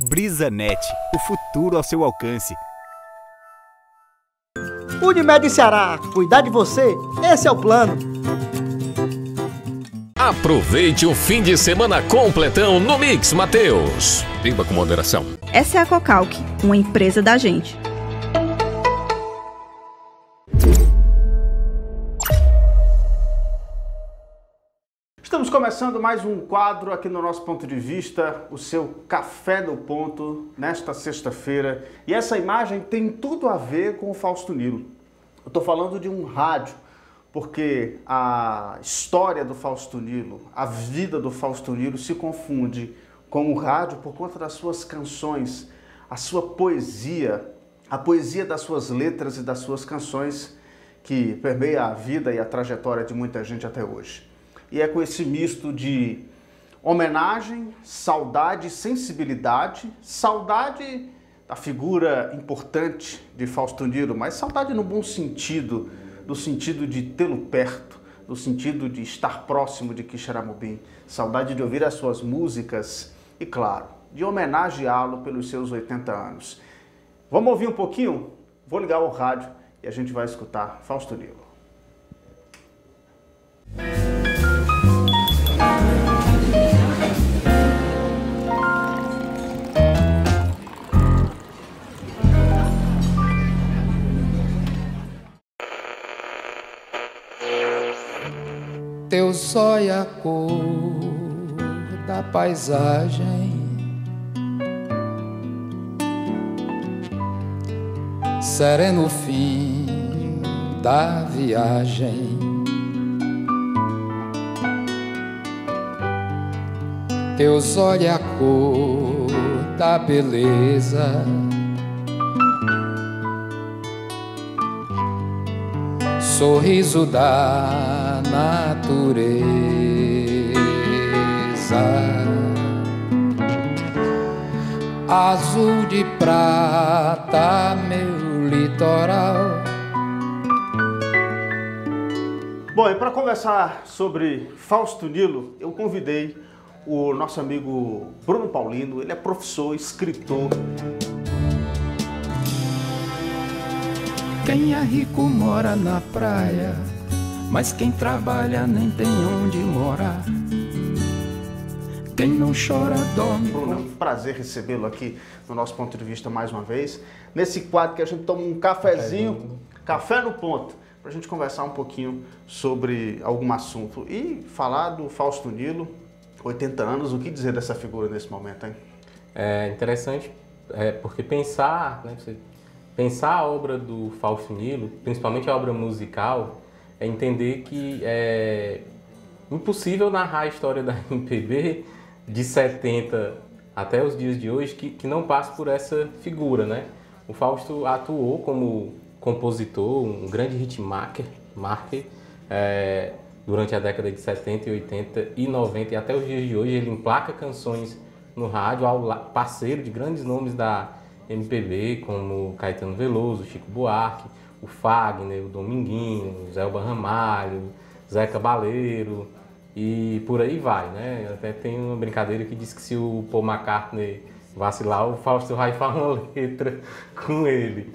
BrisaNet, o futuro ao seu alcance. Unimed Ceará, cuidar de você, esse é o plano. Aproveite o fim de semana completão no Mix Mateus. Beba com moderação. Essa é a Cocalc, uma empresa da gente. Estamos começando mais um quadro aqui no nosso Ponto de Vista, o seu Café no Ponto, nesta sexta-feira. E essa imagem tem tudo a ver com o Fausto Nilo. Eu estou falando de um rádio, porque a história do Fausto Nilo, a vida do Fausto Nilo se confunde com o rádio por conta das suas canções, a sua poesia, a poesia das suas letras e das suas canções que permeia a vida e a trajetória de muita gente até hoje. E é com esse misto de homenagem, saudade, sensibilidade, saudade da figura importante de Fausto Nilo, mas saudade no bom sentido, no sentido de tê-lo perto, no sentido de estar próximo de Quixeramobim, saudade de ouvir as suas músicas e, claro, de homenageá-lo pelos seus 80 anos. Vamos ouvir um pouquinho? Vou ligar o rádio e a gente vai escutar Fausto Nilo. Teu zóio é a cor da paisagem, sereno fim da viagem. Teus olhos é a cor da beleza, sorriso da natureza. Azul de prata, meu litoral. Bom, e para conversar sobre Fausto Nilo, eu convidei o nosso amigo Bruno Paulino. Ele é professor, escritor. Quem é rico mora na praia, mas quem trabalha nem tem onde morar. Quem não chora dorme. Bruno, é um prazer recebê-lo aqui no nosso Ponto de Vista mais uma vez. Nesse quadro que a gente toma um cafezinho, café no ponto, para a gente conversar um pouquinho sobre algum assunto. E falar do Fausto Nilo, 80 anos, o que dizer dessa figura nesse momento, hein? É interessante, porque pensar, né, pensar a obra do Fausto Nilo, principalmente a obra musical, é entender que é impossível narrar a história da MPB de 70 até os dias de hoje que não passe por essa figura, né? O Fausto atuou como compositor, um grande hitmaker, durante a década de 70, 80 e 90 e até os dias de hoje. Ele emplaca canções no rádio, ao parceiro de grandes nomes da MPB, como Caetano Veloso, Chico Buarque, o Fagner, o Dominguinho, o Zelba Ramalho, Zé Cabaleiro e por aí vai, né? Até tem uma brincadeira que diz que se o Paul McCartney vacilar, o Fausto vai falar uma letra com ele.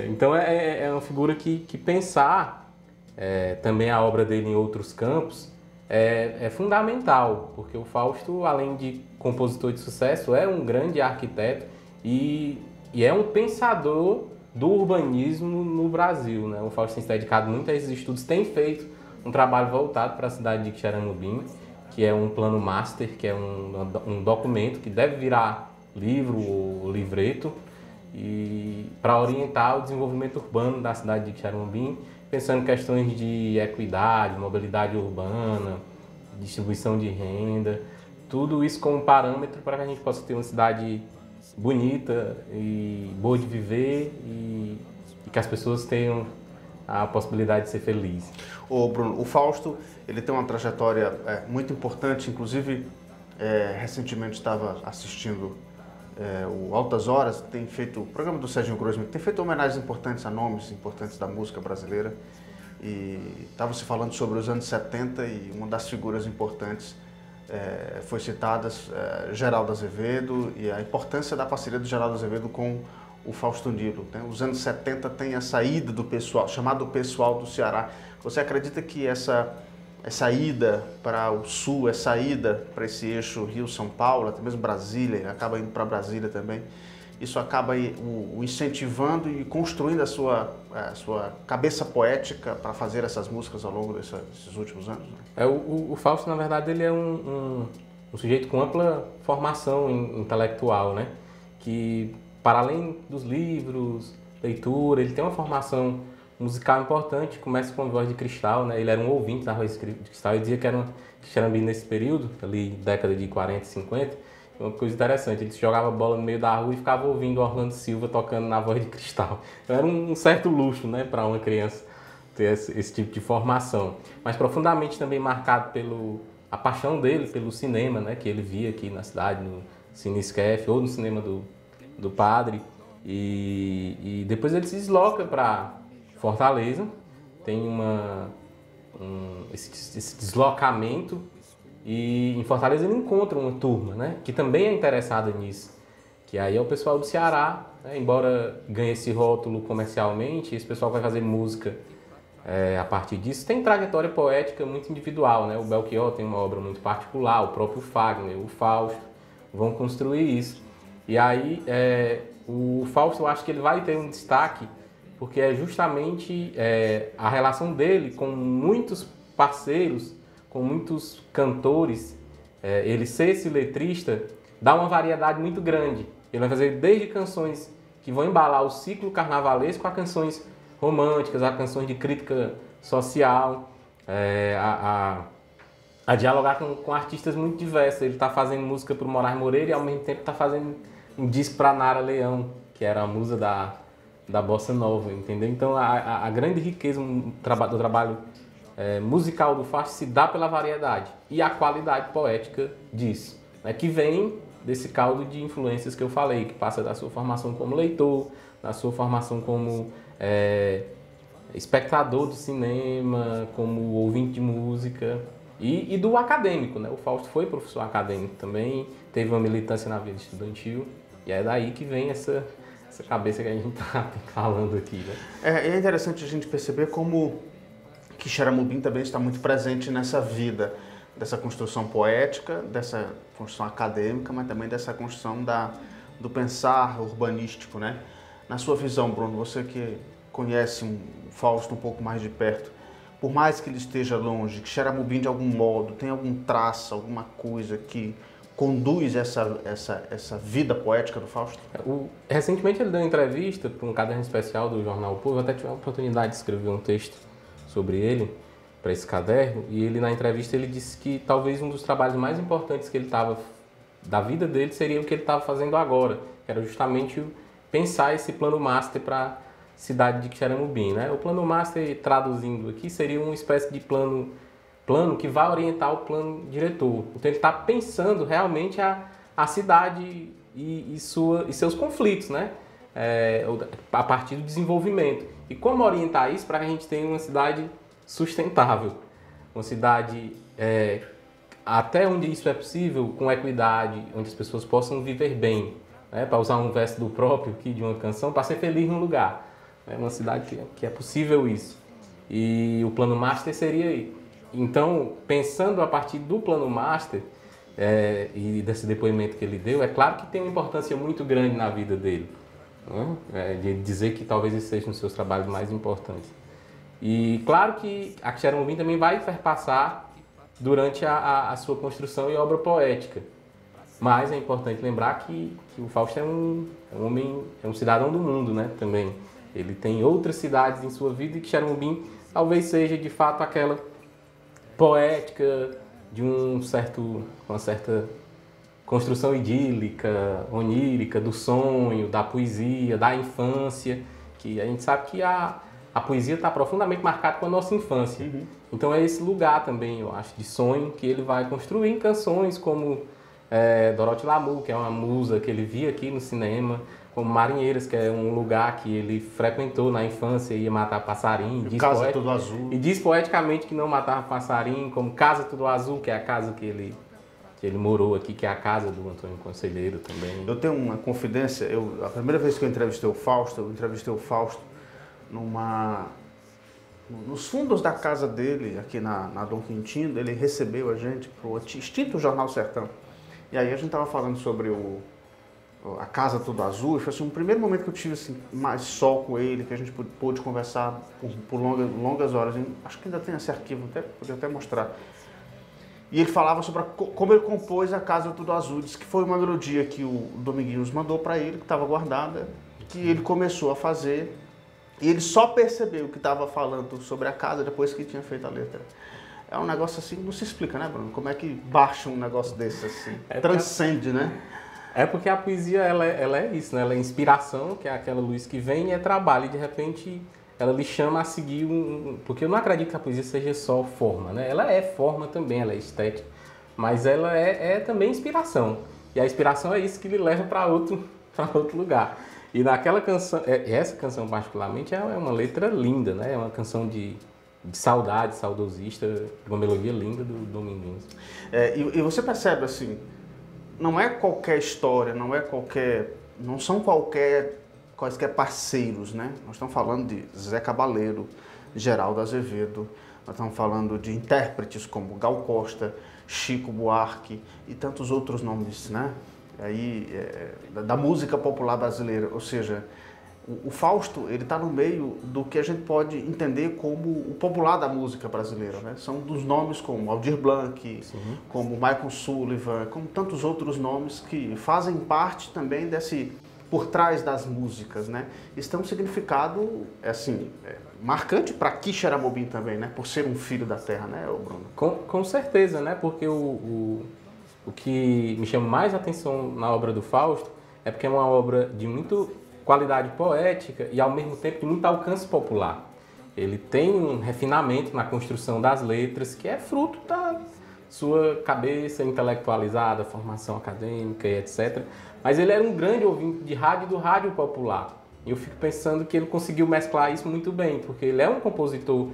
Então é uma figura que pensar também a obra dele em outros campos é fundamental, porque o Fausto, além de compositor de sucesso, é um grande arquiteto e é um pensador do urbanismo no Brasil, né? O Fausto tem se dedicado muito a esses estudos, tem feito um trabalho voltado para a cidade de Quixeramobim, que é um plano master, que é um documento que deve virar livro ou livreto, e para orientar o desenvolvimento urbano da cidade de Quixeramobim, pensando em questões de equidade, mobilidade urbana, distribuição de renda, tudo isso como parâmetro para que a gente possa ter uma cidade bonita e boa de viver e que as pessoas tenham a possibilidade de ser felizes. Ô Bruno, o Fausto, ele tem uma trajetória muito importante, inclusive recentemente estava assistindo o Altas Horas, tem feito o programa do Serginho Groisman, tem feito homenagens importantes a nomes importantes da música brasileira, e estava se falando sobre os anos 70 e uma das figuras importantes foi citada Geraldo Azevedo e a importância da parceria do Geraldo Azevedo com o Fausto Nilo, né? Os anos 70 tem a saída do pessoal, chamado pessoal do Ceará. Você acredita que essa ida para o sul, essa ida para esse eixo Rio-São Paulo, até mesmo Brasília, acaba indo para Brasília também, isso acaba o incentivando e construindo a sua cabeça poética para fazer essas músicas ao longo desses últimos anos? Né? O Fausto, na verdade, ele é um sujeito com ampla formação intelectual, né? Que, para além dos livros, leitura, ele tem uma formação musical importante, começa com a Voz de Cristal, né? Ele era um ouvinte da Voz de Cristal e dizia que era Xarambi nesse período, ali década de 40 e 50, uma coisa interessante, ele jogava bola no meio da rua e ficava ouvindo Orlando Silva tocando na Voz de Cristal. Então era um certo luxo, né, para uma criança ter esse tipo de formação. Mas profundamente também marcado a paixão dele pelo cinema, né, que ele via aqui na cidade, no Cine Esquef ou no cinema do Padre. E depois ele se desloca para Fortaleza, tem esse deslocamento e em Fortaleza ele encontra uma turma, né, que também é interessada nisso, que aí é o pessoal do Ceará, né, embora ganhe esse rótulo comercialmente, esse pessoal vai fazer música a partir disso, tem trajetória poética muito individual, né, o Belchior tem uma obra muito particular, o próprio Fagner, o Fausto, vão construir isso. E aí o Fausto, eu acho que ele vai ter um destaque porque é justamente a relação dele com muitos parceiros, com muitos cantores, ele ser esse letrista, dá uma variedade muito grande. Ele vai fazer desde canções que vão embalar o ciclo carnavalesco a canções românticas, a canções de crítica social, a dialogar com artistas muito diversos. Ele está fazendo música para o Moraes Moreira e ao mesmo tempo está fazendo um disco para Nara Leão, que era a musa da Bossa Nova, entendeu? Então a grande riqueza do trabalho musical do Fausto se dá pela variedade e a qualidade poética disso, né, que vem desse caldo de influências que eu falei, que passa da sua formação como leitor, da sua formação como espectador de cinema, como ouvinte de música e do acadêmico, né? O Fausto foi professor acadêmico também, teve uma militância na vida estudantil e é daí que vem essa cabeça que a gente está falando aqui, né? É interessante a gente perceber como que Xaramubim também está muito presente nessa vida, dessa construção poética, dessa construção acadêmica, mas também dessa construção do pensar urbanístico, né? Na sua visão, Bruno, você que conhece o Fausto um pouco mais de perto, por mais que ele esteja longe, que Xaramubim de algum modo tem algum traço, alguma coisa que conduz essa vida poética do Fausto? Recentemente ele deu uma entrevista para um caderno especial do Jornal O Povo, eu até tive a oportunidade de escrever um texto sobre ele, para esse caderno, e ele na entrevista ele disse que talvez um dos trabalhos mais importantes que ele da vida dele seria o que ele estava fazendo agora, que era justamente pensar esse plano master para a cidade de Xaramubim, né? O plano master, traduzindo aqui, seria uma espécie de plano que vai orientar o plano diretor. Então ele está pensando realmente a cidade e seus conflitos, né? A partir do desenvolvimento. E como orientar isso para que a gente tenha uma cidade sustentável, uma cidade até onde isso é possível, com equidade, onde as pessoas possam viver bem, né? Para usar um verso do próprio aqui de uma canção, para ser feliz no lugar. É uma cidade que é possível isso. E o plano master seria... Então, pensando a partir do plano master e desse depoimento que ele deu, é claro que tem uma importância muito grande na vida dele, né? De dizer que talvez esse seja um dos seus trabalhos mais importantes. E claro que a Xaramubim também vai perpassar durante a sua construção e obra poética. Mas é importante lembrar que o Fausto é um homem, é um cidadão do mundo, né, também. Ele tem outras cidades em sua vida e que Xaramubim talvez seja de fato aquela poética de uma certa construção idílica, onírica, do sonho, da poesia, da infância, que a gente sabe que a poesia está profundamente marcada com a nossa infância. Uhum. Então é esse lugar também, eu acho, de sonho que ele vai construir em canções como Dorothy Lamour, que é uma musa que ele via aqui no cinema, como Marinheiras, que é um lugar que ele frequentou na infância e ia matar passarinho. Casa Tudo Azul. E diz poeticamente que não matava passarinho, como Casa Tudo Azul, que é a casa que ele que ele morou aqui, que é a casa do Antônio Conselheiro também. Eu tenho uma confidência, a primeira vez que eu entrevistei o Fausto nos fundos da casa dele, aqui na Dom Quintino. Ele recebeu a gente para o extinto Jornal Sertão. E aí a gente estava falando sobre a Casa Tudo Azul, e foi assim, um primeiro momento que eu tive assim, mais só com ele, que a gente pôde conversar por longas horas. Acho que ainda tem esse arquivo, podia até mostrar. E ele falava sobre como ele compôs a Casa Tudo Azul. Disse que foi uma melodia que o Dominguinhos mandou para ele, que estava guardada, que ele começou a fazer, e ele só percebeu que estava falando sobre a casa depois que tinha feito a letra. É um negócio assim, não se explica, né, Bruno? Como é que baixa um negócio desse assim? Transcende, né? É porque a poesia, ela é isso, né? Ela é inspiração, que é aquela luz que vem, e é trabalho, e de repente ela lhe chama a seguir Porque eu não acredito que a poesia seja só forma, né? Ela é forma também, ela é estética, mas ela é também inspiração. E a inspiração é isso que lhe leva para outro lugar. E naquela canção, essa canção particularmente, é uma letra linda, né? É uma canção de saudade, saudosista, uma melodia linda do Dominguinhos. E você percebe assim, não é qualquer história, não são quaisquer parceiros, né? Nós estamos falando de Zé Cabaleiro, Geraldo Azevedo, nós estamos falando de intérpretes como Gal Costa, Chico Buarque e tantos outros nomes, né? Da música popular brasileira. Ou seja, o Fausto, ele está no meio do que a gente pode entender como o popular da música brasileira, né? São dos nomes como Aldir Blanc, sim, como Michael Sullivan, como tantos outros nomes que fazem parte também por trás das músicas, né? Isso tem um significado, assim, marcante para Quixeramobim também, né? Por ser um filho da terra, né, Bruno? Com certeza, né? Porque o que me chama mais atenção na obra do Fausto é porque é uma obra de muita qualidade poética e, ao mesmo tempo, de muito alcance popular. Ele tem um refinamento na construção das letras que é fruto da sua cabeça intelectualizada, formação acadêmica e etc. Mas ele era um grande ouvinte de rádio do rádio popular. E eu fico pensando que ele conseguiu mesclar isso muito bem, porque ele é um compositor,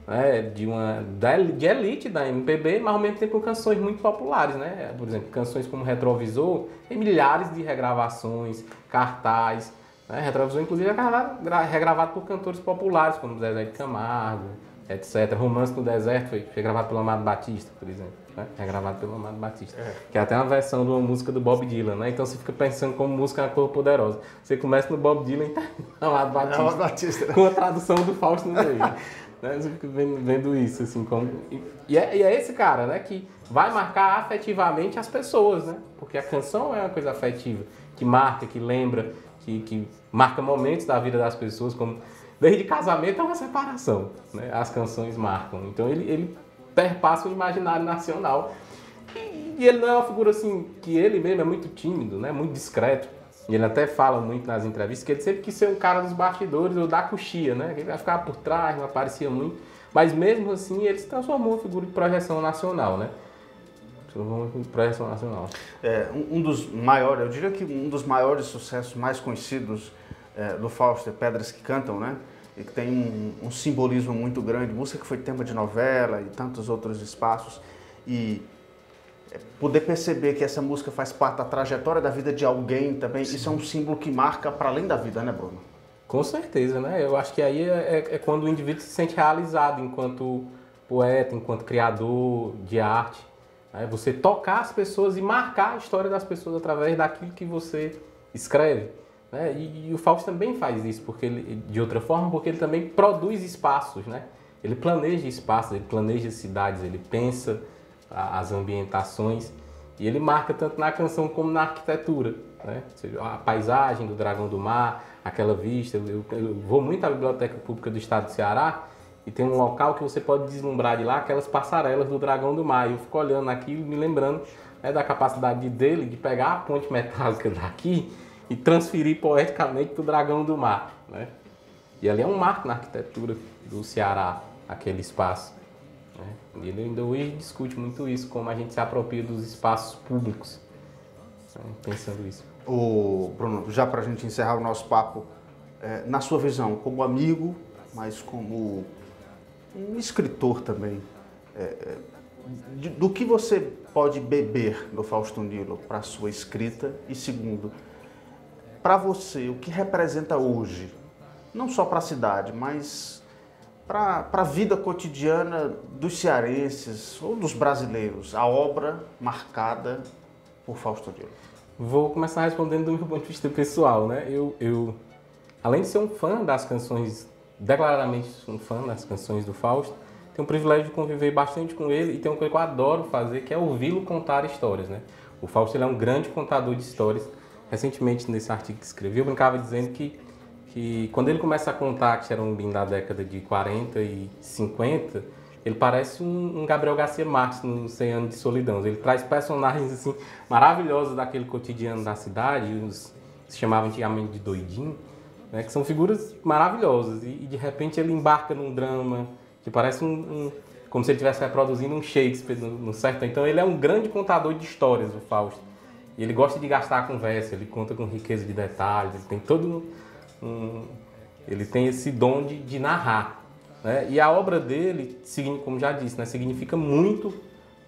né, de elite da MPB, mas ao mesmo tempo com canções muito populares, né? Por exemplo, canções como Retrovisor, tem milhares de regravações, cartaz, né? Retrovisor, inclusive, é regravado por cantores populares, como Zezé de Camargo, etc. Romance no Deserto foi gravado pelo Amado Batista, por exemplo, né? Regravado pelo Amado Batista, que é até uma versão de uma música do Bob Dylan, né? Então você fica pensando como música é uma coisa poderosa. Você começa no Bob Dylan e tá no Amado Batista, com a tradução do Fausto no meio. Né? Você fica vendo isso, assim, como... E é esse cara, né, que vai marcar afetivamente as pessoas, né? Porque a canção é uma coisa afetiva, que marca, que lembra, que marca momentos da vida das pessoas, como desde casamento a uma separação, né? As canções marcam. Então ele perpassa o imaginário nacional. E ele não é uma figura assim, que ele mesmo é muito tímido, né? Muito discreto. E ele até fala muito nas entrevistas que ele sempre quis ser um cara dos bastidores ou da coxia, né? Ele vai ficar por trás, não aparecia muito. Mas mesmo assim ele se transformou em uma figura de projeção nacional, né? Projeção nacional. Um dos maiores, eu diria que um dos maiores sucessos mais conhecidos do Fausto é Pedras que Cantam, né? E que tem um simbolismo muito grande, música que foi tema de novela e tantos outros espaços. E poder perceber que essa música faz parte da trajetória da vida de alguém também, sim, isso é um símbolo que marca para além da vida, né, Bruno? Com certeza, né? Eu acho que aí é quando o indivíduo se sente realizado enquanto poeta, enquanto criador de arte. Né? Você tocar as pessoas e marcar a história das pessoas através daquilo que você escreve. Né? E o Fausto também faz isso de outra forma, porque ele também produz espaços, né? Ele planeja espaços, ele planeja cidades, ele pensa as ambientações e ele marca tanto na canção como na arquitetura, né? A paisagem do Dragão do Mar, aquela vista. Eu vou muito à Biblioteca Pública do Estado do Ceará e tem um local que você pode deslumbrar de lá aquelas passarelas do Dragão do Mar. E eu fico olhando aquilo, me lembrando, né, da capacidade dele de pegar a ponte metálica daqui e transferir poeticamente para o Dragão do Mar, né? E ali é um marco na arquitetura do Ceará, aquele espaço. E ele ainda hoje discute muito isso, como a gente se apropria dos espaços públicos, né? Pensando isso. Bruno, já para a gente encerrar o nosso papo, na sua visão, como amigo, mas como um escritor também, do que você pode beber do Fausto Nilo para a sua escrita? E segundo, para você, o que representa hoje, não só para a cidade, mas para a vida cotidiana dos cearenses ou dos brasileiros, a obra marcada por Fausto Nilo? Vou começar respondendo do meu ponto de vista pessoal, né? Eu além de ser um fã das canções, declaradamente um fã das canções do Fausto, tenho o privilégio de conviver bastante com ele e tem uma coisa que eu adoro fazer, que é ouvi-lo contar histórias, né? O Fausto ele é um grande contador de histórias. Recentemente, nesse artigo que escrevi, eu brincava dizendo que quando ele começa a contar que era um da década de 40 e 50, ele parece um Gabriel Garcia Marques no 100 Anos de Solidão. Ele traz personagens assim, maravilhosos daquele cotidiano da cidade, os que se chamavam antigamente de doidinho, né, que são figuras maravilhosas. E de repente ele embarca num drama que parece como se ele estivesse reproduzindo um Shakespeare no sertão. Então ele é um grande contador de histórias, o Fausto. E ele gosta de gastar a conversa, ele conta com riqueza de detalhes, ele tem todo ele tem esse dom de narrar, né? E a obra dele, como já disse, né, significa muito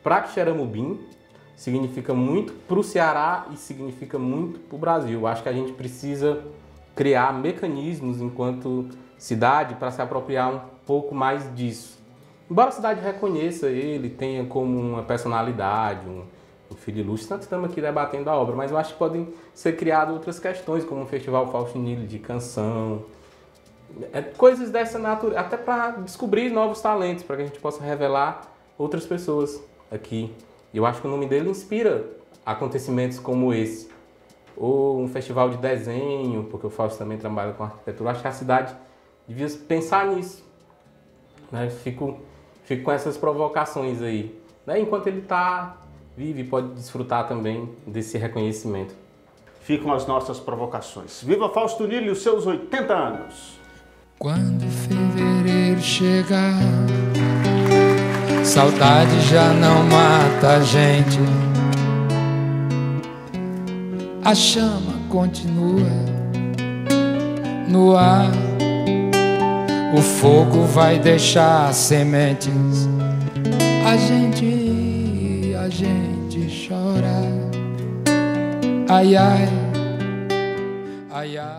para Quixeramobim, significa muito para o Ceará e significa muito para o Brasil. Eu acho que a gente precisa criar mecanismos enquanto cidade para se apropriar um pouco mais disso. Embora a cidade reconheça ele, tenha como uma personalidade, um filho ilustre, tanto estamos aqui debatendo a obra, mas eu acho que podem ser criadas outras questões, como um festival Fausto Nilo de canção, coisas dessa natureza, até para descobrir novos talentos, para que a gente possa revelar outras pessoas aqui. E eu acho que o nome dele inspira acontecimentos como esse. Ou um festival de desenho, porque o Fausto também trabalha com arquitetura. Eu acho que a cidade devia pensar nisso, né? Fico com essas provocações aí, né? Enquanto ele vive e pode desfrutar também desse reconhecimento. Ficam as nossas provocações. Viva Fausto Nilo e os seus 80 anos! Quando fevereiro chegar, saudade já não mata a gente. A chama continua no ar, o fogo vai deixar sementes. A gente chora, ai ai, ai ai.